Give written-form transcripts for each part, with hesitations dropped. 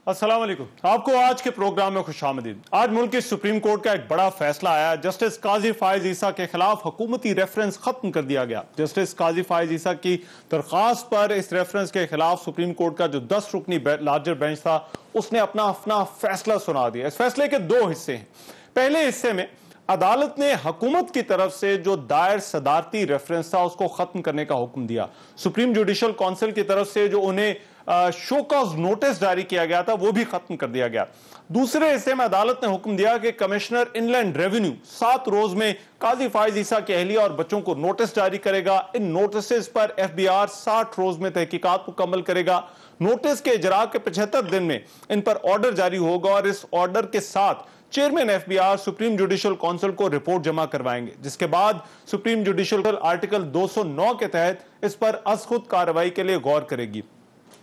अस्सलाम वालेकुम। आपको आज के प्रोग्राम में खुशामदीद। आज मुल्क की सुप्रीम कोर्ट का एक बड़ा फैसला आया। जस्टिस काजी फायज ईसा के खिलाफ हुकूमती रेफरेंस खत्म कर दिया गया। जस्टिस काजी फायज ईसा की दरख्वास्त पर इस रेफरेंस के खिलाफ सुप्रीम कोर्ट का जो 10 रुकनी लार्जर बेंच था उसने अपना फैसला सुना दिया। इस फैसले के दो हिस्से हैं। पहले हिस्से में अदालत ने हुकूमत की तरफ से जो दायर सदारती रेफरेंस था उसको खत्म करने का हुक्म दिया। सुप्रीम जुडिशल काउंसिल की तरफ से जो उन्हें शो कॉज नोटिस जारी किया गया था वो भी खत्म कर दिया गया। दूसरे हिस्से में अदालत ने हुक्म दिया कि कमिश्नर इनलैंड रेवेन्यू 7 रोज में काजी फायज ईसा के अहलिया और बच्चों को नोटिस जारी करेगा। इन नोटिस पर FBI 60 रोज में तहकीकात मुकम्मल करेगा। नोटिस के इजरा के 75 दिन में इन पर ऑर्डर जारी होगा और इस ऑर्डर के साथ chairman FBI supreme judicial council को रिपोर्ट जमा करवाएंगे, जिसके बाद सुप्रीम जुडिशल आर्टिकल 209 के तहत इस पर अज खुद कार्रवाई के लिए गौर करेगी।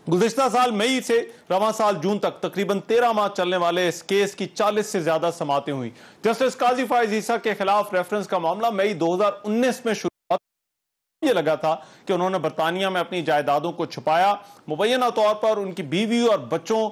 गुज़िश्ता साल मई से रवां साल जून तक तकरीबन 13 माह चलने वाले इस केस की 40 से ज्यादा समातें हुई। जस्टिस काजी फायज ईसा के खिलाफ रेफरेंस का मामला मई 2019 में शुरू ये लगा था कि उन्होंने बरतानिया में अपनी जायदादों को छुपाया। मुबैना तौर पर उनकी बीवी और बच्चों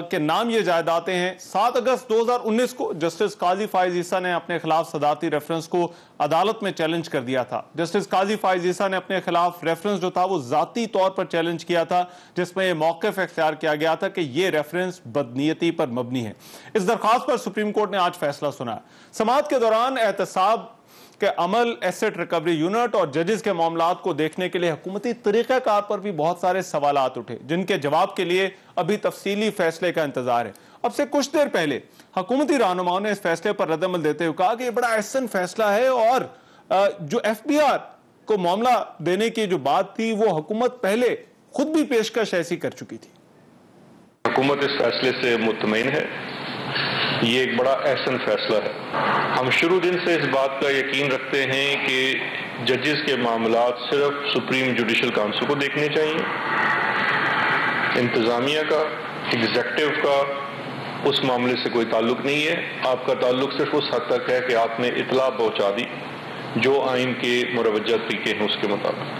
के नाम ये जायदादें हैं। 7 अगस्त 2019 को जस्टिस काजी फायज ईसा ने अपने खिलाफ सदारती रेफरेंस को अदालत में चैलेंज कर दिया था। जस्टिस काजी फायज ईसा ने अपने खिलाफ रेफरेंस जो था वो जाती तौर पर चैलेंज किया था, जिसमें यह मौक़िफ़ इख्तियार किया गया था कि यह रेफरेंस बदनीयती पर मबनी है। इस दरख्वास्त पर सुप्रीम कोर्ट ने आज फैसला सुना। समाअत के दौरान एहतसाब के अमल, एसेट रिकवरी यूनिट और जजेस के मामलात को देखने के लिए हुकूमती तरीक़ाकार पर भी बहुत सारे सवालात उठे, जिनके जवाब के लिए अभी तफसीली फैसले का इंतजार है। अब से कुछ देर पहले हुकूमती रहनुमाओं ने इस फैसले पर रद्दअमल देते हुए कहा कि यह बड़ा अहसन फैसला है और जो FBR को मामला देने की जो बात थी वो हुकूमत पहले खुद भी पेशकश ऐसी कर चुकी थी। हुकूमत इस फैसले से मुतमईन है। ये एक बड़ा अहसन फैसला है। हम शुरू दिन से इस बात का यकीन रखते हैं कि जजेस के मामलात सिर्फ सुप्रीम जुडिशल काउंसिल को देखने चाहिए। इंतजामिया का, एग्जेक्टिव का उस मामले से कोई ताल्लुक नहीं है। आपका ताल्लुक सिर्फ उस हद तक है कि आपने इतला पहुंचा दी जो आइन के मुरवज्जा तरीके हैं उसके मुताबिक।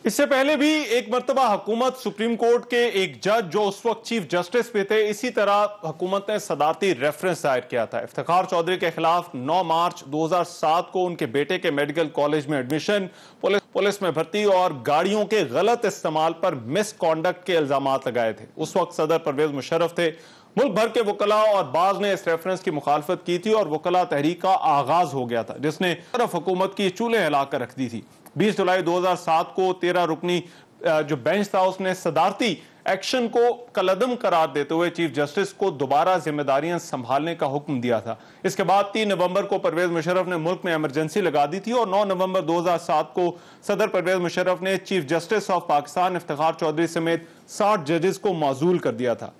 इससे पहले भी एक मरतबा हुकूमत सुप्रीम कोर्ट के एक जज जो उस वक्त चीफ जस्टिस पे थे, इसी तरह हुकूमत ने सदारती रेफरेंस दायर किया था। इफ्तिखार चौधरी के खिलाफ 9 मार्च 2007 को उनके बेटे के मेडिकल कॉलेज में एडमिशन, पुलिस में भर्ती और गाड़ियों के गलत इस्तेमाल पर मिस कॉन्डक्ट के इल्जामात लगाए थे। उस वक्त सदर परवेज मुशर्रफ थे। मुल्क भर के वकला और बाज ने इस रेफरेंस की मुखालफत की थी और वकला तहरीक का आगाज हो गया था, जिसने तरफ हुकूमत की चूल्हे हिलाकर रख दी थी। 20 जुलाई 2007 को 13 रुकनी जो बेंच था उसने सदारती एक्शन को कलअदम करार देते हुए चीफ जस्टिस को दोबारा जिम्मेदारियां संभालने का हुक्म दिया था। इसके बाद 3 नवंबर को परवेज मुशर्रफ ने मुल्क में इमरजेंसी लगा दी थी और 9 नवंबर 2007 को सदर परवेज मुशर्रफ ने chief justice of Pakistan Iftikhar Chaudhry समेत 60 जजेस को माजूल कर दिया था।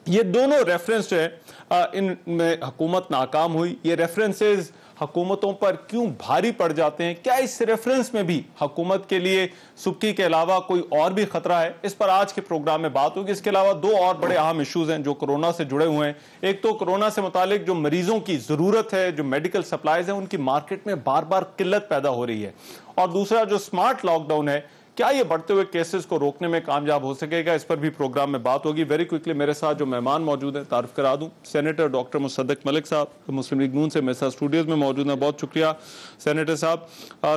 ये दोनों रेफरेंस जो है इनमें हुकूमत नाकाम हुई। ये रेफरेंसेस हुकूमतों पर क्यों भारी पड़ जाते हैं? क्या इस रेफरेंस में भी हुकूमत के लिए सुबकी के अलावा कोई और भी खतरा है? इस पर आज के प्रोग्राम में बात होगी। इसके अलावा 2 और बड़े अहम इश्यूज हैं जो कोरोना से जुड़े हुए हैं। एक तो कोरोना से मुतालिक जो मरीजों की जरूरत है, जो मेडिकल सप्लाईज हैं, उनकी मार्केट में बार बार किल्लत पैदा हो रही है। और दूसरा जो स्मार्ट लॉकडाउन है, क्या ये बढ़ते हुए केसेस को रोकने में कामयाब हो सकेगा? इस पर भी प्रोग्राम में बात होगी। वेरी क्विकली मेरे साथ जो मेहमान मौजूद हैं तारुफ करा दूं। सेनेटर डॉक्टर मुसद्दक मलिक साहब मुस्लिम लीग नून से मेरे साथ स्टूडियोज में मौजूद हैं। बहुत शुक्रिया सेनेटर साहब।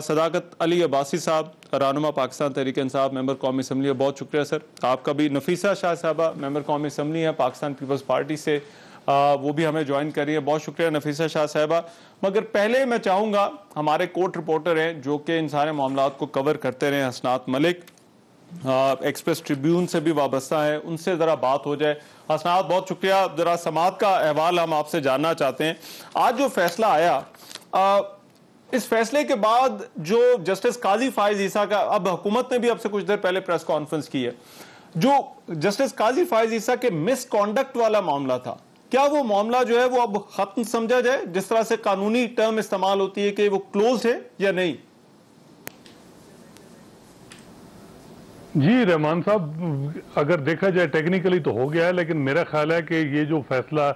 सदाकत अली अब्बासी साहब रहनुमा पाकिस्तान तहरीक इंसाफ मेंबर कौमी असम्बली, बहुत शुक्रिया सर आपका भी। नफीसा शाह साहबा मेंबर कौमी असम्बली है पाकिस्तान पीपल्स पार्टी से, वो भी हमें ज्वाइन करिए। बहुत शुक्रिया नफीसा शाह साहबा। मगर पहले मैं चाहूँगा हमारे कोर्ट रिपोर्टर हैं जो कि इन सारे मामलात को कवर करते रहे, हसनात मलिक एक्सप्रेस ट्रिब्यून से भी वाबस्ता है, उनसे ज़रा बात हो जाए। हसनात बहुत शुक्रिया। ज़रा समाअत का अहवाल हम आपसे जानना चाहते हैं। आज जो फैसला आया, इस फैसले के बाद जो जस्टिस काजी फायज ईसा का, अब हुकूमत ने भी अब से कुछ देर पहले प्रेस कॉन्फ्रेंस की है, जो जस्टिस काजी फायज ईसा के मिसकॉन्डक्ट वाला मामला था, क्या वो मामला जो है वो अब खत्म समझा जाए? जिस तरह से कानूनी टर्म इस्तेमाल होती है कि वो क्लोज है या नहीं? जी रहमान साहब, अगर देखा जाए टेक्निकली तो हो गया है, लेकिन मेरा ख्याल है कि ये जो फैसला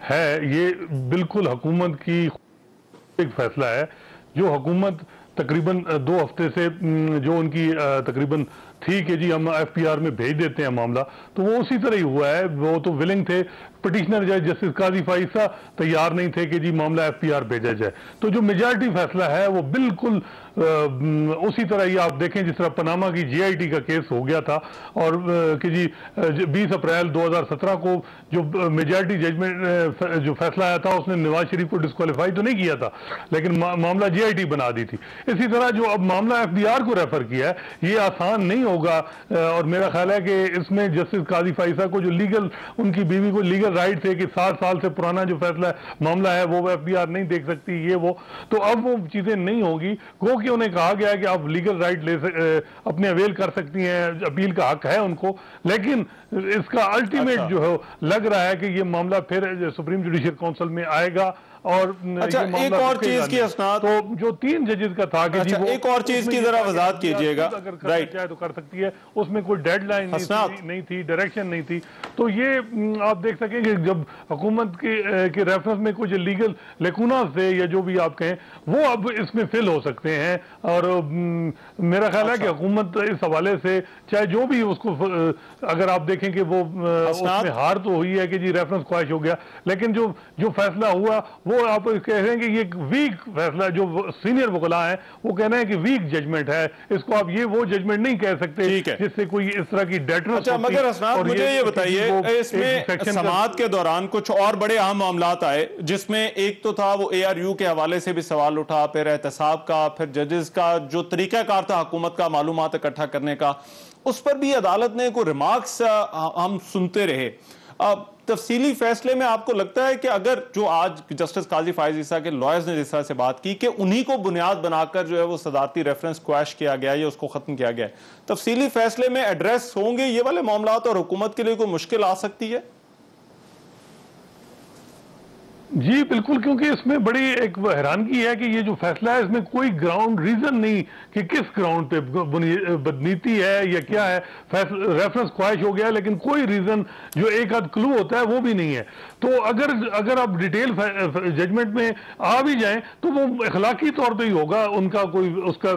है ये बिल्कुल हुकूमत की एक फैसला है जो हुकूमत तकरीबन 2 हफ्ते से जो उनकी तकरीबन थी कि जी हम FPR में भेज देते हैं मामला, तो वो उसी तरह ही हुआ है। वो तो विलिंग थे, पिटिशनर जस्टिस काजी फाइसा तैयार नहीं थे कि जी मामला FPR भेजा जाए। तो जो मेजॉरिटी फैसला है वो बिल्कुल उसी तरह ही आप देखें जिस तरह पनामा की GIT का केस हो गया था, और कि जी 20 अप्रैल 2017 को जो मेजॉरिटी जजमेंट जो फैसला आया था उसने नवाज शरीफ को डिस्क्वालीफाई तो नहीं किया था, लेकिन मामला GIT बना दी थी। इसी तरह जो अब मामला FBR को रेफर किया है, ये आसान नहीं होगा, और मेरा ख्याल है कि इसमें जस्टिस काजी फाइसा को जो लीगल, उनकी बीवी को लीगल राइट थे कि 60 साल से पुराना जो फैसला मामला है वो FBR नहीं देख सकती, ये वो, तो अब वो चीजें नहीं होगी। गो कि उन्हें कहा गया है कि आप लीगल राइट अपने अवेल कर सकती हैं, अपील का हक है उनको, लेकिन इसका अल्टीमेट जो है लग रहा है कि ये मामला फिर सुप्रीम जुडिशियल काउंसिल में आएगा। और अच्छा, एक और चीज की असनाद, तो जो 3 जजेस का था कि अच्छा, एक और चीज की जरा वजाहत कीजिएगा, राइट चाहे तो कर सकती है, उसमें कोई डेडलाइन नहीं थी, डायरेक्शन नहीं थी। तो ये आप देख सकेंगे जब हुकूमत के रेफरेंस में कुछ लीगल लेकुनास थे या जो भी आप कहें, वो अब इसमें फिल हो सकते हैं। और मेरा ख्याल है कि हुकूमत इस हवाले से चाहे जो भी उसको, अगर आप देखें कि वो उसमें हार तो हुई है कि जी रेफरेंस ख्वाहिश हो गया, लेकिन जो फैसला हुआ वो आप कह रहे हैं कि ये वीक फैसला, जो सीनियर वकला है वो कह रहे हैं कि वीक जजमेंट है, इसको आप ये वो जजमेंट नहीं कह सकते जिससे कोई इस तरह की डेटर्स। अच्छा, मगर असनाद मुझे ये बताइए, इसमें समाअत के दौरान कुछ और बड़े अहम मामलात आए, जिसमें एक तो था वो ARU के हवाले से भी सवाल उठा, फिर एहतसाब का, फिर जजेस का जो तरीकाकार था हुकूमत का मालूमात इकट्ठा करने का, उस पर भी अदालत ने कोई रिमार्क्स हम सुनते रहे। अब तफसीली फैसले में आपको लगता है कि अगर जो आज जस्टिस काजी फाइज़ के लॉयर्स ने जिस तरह से बात की कि उन्हीं को बुनियाद बनाकर जो है वो सदारती रेफरेंस क्वैश किया गया या उसको खत्म किया गया, तफसीली फैसले में एड्रेस होंगे ये वाले मामलात और हुकूमत के लिए कोई मुश्किल आ सकती है? जी बिल्कुल, क्योंकि इसमें बड़ी एक हैरानगी है कि ये जो फैसला है इसमें कोई ग्राउंड रीजन नहीं कि किस ग्राउंड पे बदनीति है या क्या है। रेफरेंस ख्वाहिश हो गया, लेकिन कोई रीजन जो एक आध क्लू होता है वो भी नहीं है। तो अगर आप डिटेल जजमेंट में आ भी जाएं तो वो अखलाकी तौर पे ही होगा उनका कोई उसका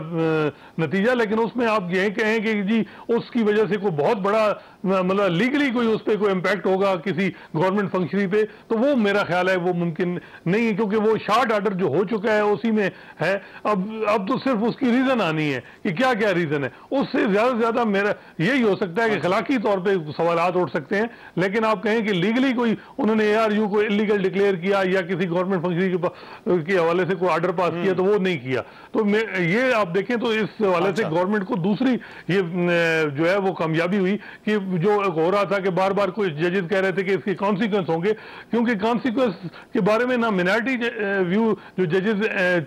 नतीजा, लेकिन उसमें आप यही कहें कि जी उसकी वजह से कोई बहुत बड़ा मतलब लीगली कोई उस पर कोई इम्पैक्ट होगा किसी गवर्नमेंट फंक्शनरी पे, तो वो मेरा ख्याल है वो मुमकिन नहीं है, क्योंकि वो शार्ट ऑर्डर जो हो चुका है उसी में है। अब तो सिर्फ उसकी रीजन आनी है कि क्या क्या रीजन है। उससे ज्यादा से ज्यादा मेरा यही हो सकता है कि अखलाकी तौर पे सवालात उठ सकते हैं, लेकिन आप कहें कि लीगली कोई उन्होंने ARU को इलीगल डिक्लेयर किया या किसी गवर्नमेंट फंक्शनरी के हवाले से कोई ऑर्डर पास किया, तो वो नहीं किया। तो ये आप देखें तो इस हवाले से गवर्नमेंट को दूसरी ये जो है वो कामयाबी हुई कि जो हो रहा था कि बार बार कोई जजेस कह रहे थे कि इसके कॉन्सिक्वेंस होंगे, क्योंकि कॉन्सिक्वेंस के बारे में ना मिनॉरिटी व्यू जो जजेस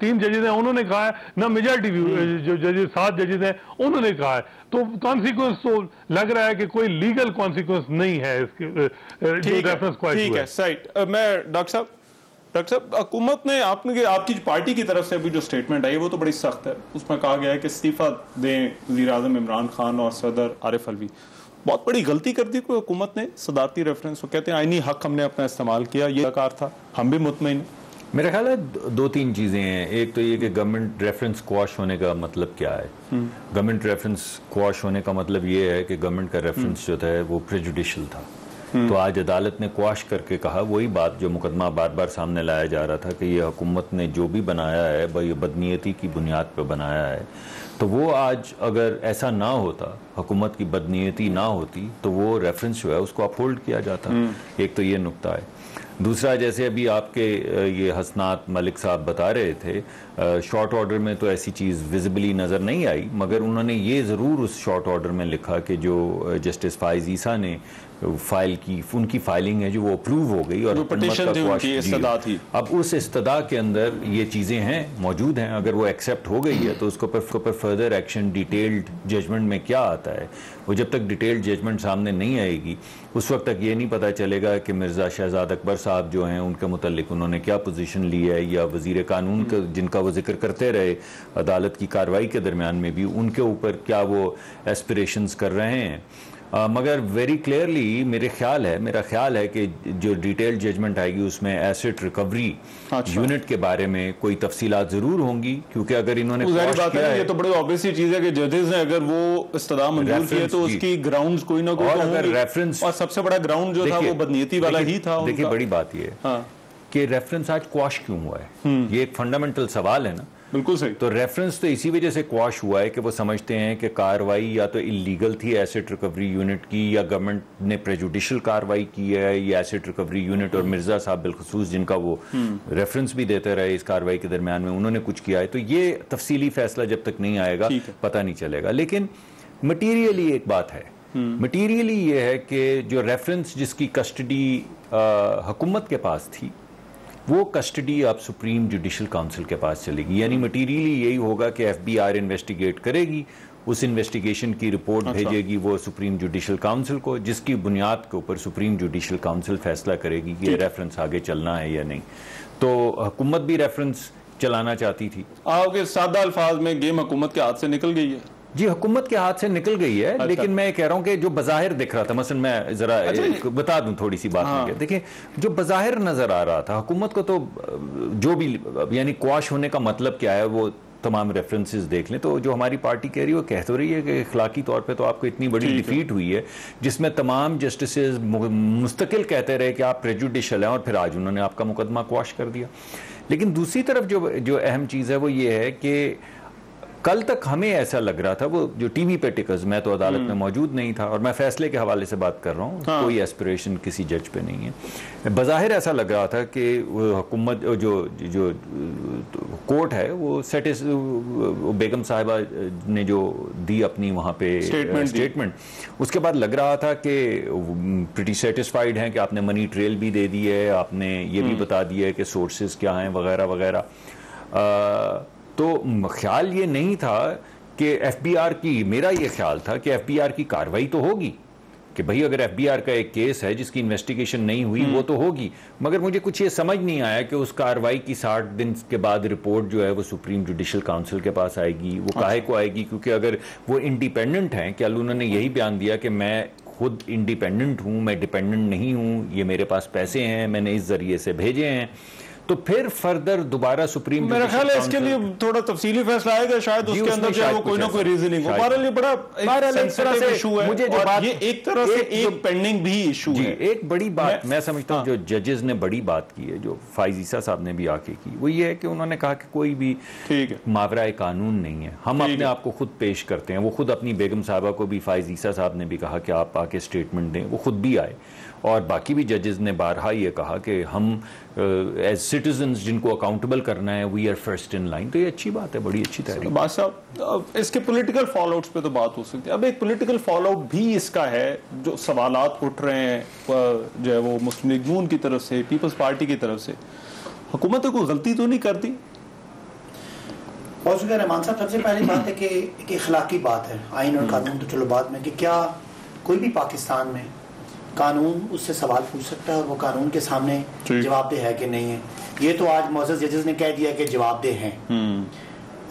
3 जजेस हैं उन्होंने कहा है, ना मेजॉरिटी व्यू जो जजेस 7 जजेस हैं उन्होंने कहा है। तो कॉन्सिक्वेंस तो लग रहा है कि कोई लीगल कॉन्सिक्वेंस नहीं है इसके जो रेफरेंस ख्वाहिश हुआ है। सही। मैं डॉक्टर साहब हुकूमत ने आपकी पार्टी की तरफ से अभी जो स्टेटमेंट आई है वो तो बड़ी सख्त है। उसमें कहा गया है कि इस्तीफा दें वज़ीर-ए-आज़म इमरान खान और सदर आरिफ अलवी। बहुत बड़ी गलती कर दी कोई हुकूमत ने सदारती रेफरेंस, वो कहते हैं आईनी हक हमने अपना इस्तेमाल किया, ये कार था, हम भी मुतमईन। मेरा ख्याल है 2-3 चीज़ें हैं। एक तो ये कि गवर्नमेंट रेफरेंस क्वाश होने का मतलब क्या है। गवर्नमेंट रेफरेंस क्वाश होने का मतलब ये है कि गवर्नमेंट का रेफरेंस जो था वो प्रेजुडिशियल था। तो आज अदालत ने क्वाश करके कहा वही बात जो मुकदमा बार बार सामने लाया जा रहा था कि ये हुकूमत ने जो भी बनाया है वह बदनीयती की बुनियाद पर बनाया है। तो वो आज अगर ऐसा ना होता, हुकूमत की बदनीयती ना होती, तो वो रेफरेंस जो है उसको अपहोल्ड किया जाता। एक तो ये नुक्ता है। दूसरा, जैसे अभी आपके ये हसनात मलिक साहब बता रहे थे, शॉर्ट ऑर्डर में तो ऐसी चीज़ विजिबली नज़र नहीं आई, मगर उन्होंने ये ज़रूर उस शॉर्ट ऑर्डर में लिखा कि जो जस्टिस फाइज़ ईसा ने फाइल की, उनकी फाइलिंग है जो वो अप्रूव हो गई और अब उस इस्तदा के अंदर ये चीज़ें हैं, मौजूद हैं। अगर वो एक्सेप्ट हो गई है तो उसके ऊपर फर्दर एक्शन डिटेल्ड जजमेंट में क्या आता है, वो जब तक डिटेल्ड जजमेंट सामने नहीं आएगी उस वक्त तक ये नहीं पता चलेगा कि मिर्ज़ा शहजाद अकबर साहब जो हैं उनके मुतल्लिक उन्होंने क्या पोजीशन ली है, या वज़ीर कानून का जिनका वो जिक्र करते रहे अदालत की कार्रवाई के दरमियान में भी उनके ऊपर क्या वो एस्पिरेशंस कर रहे हैं। मगर वेरी क्लियरली मेरा ख्याल है कि जो डिटेल जजमेंट आएगी उसमें एसेट रिकवरी यूनिट के बारे में कोई तफसीलात जरूर होंगी, क्योंकि अगर इन्होंने जाहिर बात है ये तो बड़ी ऑब्वियस चीज है कि जजेस ने अगर वो इस्तदा मंजूर किए तो उसकी ग्राउंड्स कोई ना कोई और अगर रेफरेंस, और सबसे बड़ा ग्राउंड जो था वो बदनीयती वाला ही था। देखिए बड़ी बात ये है कि रेफरेंस आज क्वाश क्यों हुआ है, ये एक फंडामेंटल सवाल है ना। बिल्कुल सही। तो रेफरेंस तो इसी वजह से क्वाश हुआ है कि वो समझते हैं कि कार्रवाई या तो इलीगल थी एसेट रिकवरी यूनिट की, या गवर्नमेंट ने प्रेजुडिशियल कार्रवाई की है, या एसेट रिकवरी यूनिट और मिर्जा साहब बिलखसूस जिनका वो रेफरेंस भी देते रहे इस कार्रवाई के दरमियान में, उन्होंने कुछ किया है। तो ये तफसीली फैसला जब तक नहीं आएगा पता नहीं चलेगा। लेकिन मटीरियली एक बात है, मटीरियली ये है कि जो रेफरेंस जिसकी कस्टडी हुकूमत के पास थी वो कस्टडी अब सुप्रीम जुडिशल काउंसिल के पास चलेगी। यानी मटीरियली यही होगा कि FBI इन्वेस्टिगेट करेगी, उस इन्वेस्टिगेशन की रिपोर्ट भेजेगी वो सुप्रीम जुडिशल काउंसिल को, जिसकी बुनियाद के ऊपर सुप्रीम जुडिशल काउंसिल फैसला करेगी कि ये रेफरेंस आगे चलना है या नहीं। तो हुकूमत भी रेफरेंस चलाना चाहती थी। आपके सादा अल्फाज में गेम हुकूमत के हाथ से निकल गई है। जी हुकूमत के हाथ से निकल गई है। अच्छा। लेकिन मैं कह रहा हूं कि जो बज़ाहिर दिख रहा था, मसलन मैं जरा बता दूं थोड़ी सी बात में, देखिए जो बज़ाहिर नजर आ रहा था हुकूमत को, तो जो भी यानी क्वाश होने का मतलब क्या है वो तमाम रेफरेंसेस देख लें। तो जो हमारी पार्टी कह रही है वो कह तो रही है कि इखलाकी तौर पे तो आपको इतनी बड़ी डिफीट हुई है जिसमें तमाम जस्टिसेस मुस्तकिल कहते रहे कि आप प्रेजुडिशियल हैं, और फिर आज उन्होंने आपका मुकदमा क्वाश कर दिया। लेकिन दूसरी तरफ जो अहम चीज़ है वो ये है कि कल तक हमें ऐसा लग रहा था, वो जो टीवी पे टिकर्स, मैं तो अदालत में मौजूद नहीं था और मैं फैसले के हवाले से बात कर रहा हूँ, कोई एस्पिरेशन किसी जज पे नहीं है। बज़ाहिर ऐसा लग रहा था कि हुकूमत जो कोर्ट है वो बेगम साहिबा ने जो दी अपनी वहाँ पे स्टेटमेंट, उसके बाद लग रहा था कि प्रीटी सेटिस्फाइड हैं कि आपने मनी ट्रेल भी दे दी है, आपने ये भी बता दिया है कि सोर्सेज क्या हैं वगैरह वगैरह। तो ख्याल ये नहीं था कि FBI की, मेरा ये ख्याल था कि FBI की कार्रवाई तो होगी, कि भाई अगर FBI का एक केस है जिसकी इन्वेस्टिगेशन नहीं हुई वो तो होगी। मगर मुझे कुछ ये समझ नहीं आया कि उस कार्रवाई की 60 दिन के बाद रिपोर्ट जो है वो सुप्रीम जुडिशल काउंसिल के पास आएगी। वो काहे को आएगी? क्योंकि अगर वो इंडिपेंडेंट हैं, क्या उन्होंने यही बयान दिया कि मैं खुद इंडिपेंडेंट हूँ, मैं डिपेंडेंट नहीं हूँ, ये मेरे पास पैसे हैं, मैंने इस जरिए से भेजे हैं, तो फिर फर्दर दोबारा सुप्रीम, मेरा ख्याल है इसके लिए थोड़ा तफसीली फैसला आएगा शायद, उसके अंदर जो है वो कोई ना कोई रीजनिंग हो। हमारे लिए बड़ा सेंसिटिव इशू है, मुझे जो बात, ये एक तरह से एक पेंडिंग भी इशू है। एक बड़ी बात मैं समझता हूँ जो जजेस ने बड़ी बात की है, जो फाइज ईसा साहब ने भी आके की, वो ये है कि उन्होंने कहा कि कोई भी मावराए कानून नहीं है, हम अपने आप को खुद पेश करते हैं। वो खुद अपनी बेगम साहबा को भी, फाइज ईसा साहब ने भी कहा कि आप आके स्टेटमेंट दें, वो खुद भी आए, और बाकी भी जजेस ने बारहा ये कहा कि हम एज सिटीजन्स जिनको अकाउंटेबल करना है, we are first in line. तो ये अच्छी बात है, बड़ी अच्छी तहरीक। बात साहब, इसके पॉलिटिकल फॉलोआउट्स पे तो बात हो सकती है। अब एक पॉलिटिकल फॉलोआउट भी इसका है, जो सवालात उठ रहे हैं जो है वो मुस्लिम लीग नून की तरफ से, पीपल्स पार्टी की तरफ से, हुकूमत को गलती तो नहीं करती? बहुत शुक्रिया रहमान साहब। सबसे पहली बात है कि एक इखलाकी बात है, आइन और कानून तो चलो बाद में, कि क्या कोई भी पाकिस्तान में कानून उससे सवाल पूछ सकता है और वो कानून के सामने जवाबदेह है कि नहीं है? ये तो आज मौजूद जजेस ने कह दिया कि जवाबदेह हैं।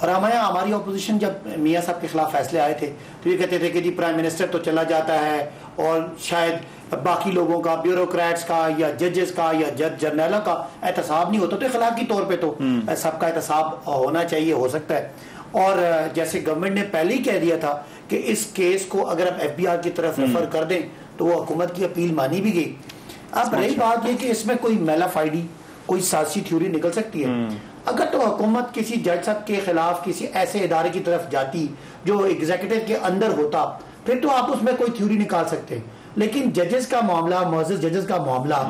और हमारी अपोजिशन जब मियाँ साहब के खिलाफ फैसले आए थे तो ये कहते थे कि जी प्राइम मिनिस्टर तो चला जाता है और शायद बाकी लोगों का, ब्यूरोक्रेट्स का या जजेस का या जज जर्नलों का एहतसाब नहीं होता। तो इखलाकी तौर पे तो सबका एहतसाब होना चाहिए, हो सकता है। और जैसे गवर्नमेंट ने पहले ही कह दिया था कि इस केस को अगर आप FBI की तरफ रेफर कर दें तो वो हुकूमत की अपील मानी भी गई। अब रही बात ये कि इसमें कोई मेलाफाइडी, कोई साजिशी थ्योरी निकल सकती है। अगर तो हुकूमत किसी जज साहब के खिलाफ किसी ऐसे इदारे की तरफ जाती जो एग्जीक्यूटिव के अंदर होता, फिर तो आप उसमें कोई थ्योरी निकाल सकते हैं। लेकिन जजेस का मामला, मुअज़्ज़ज़ जजेस का मामला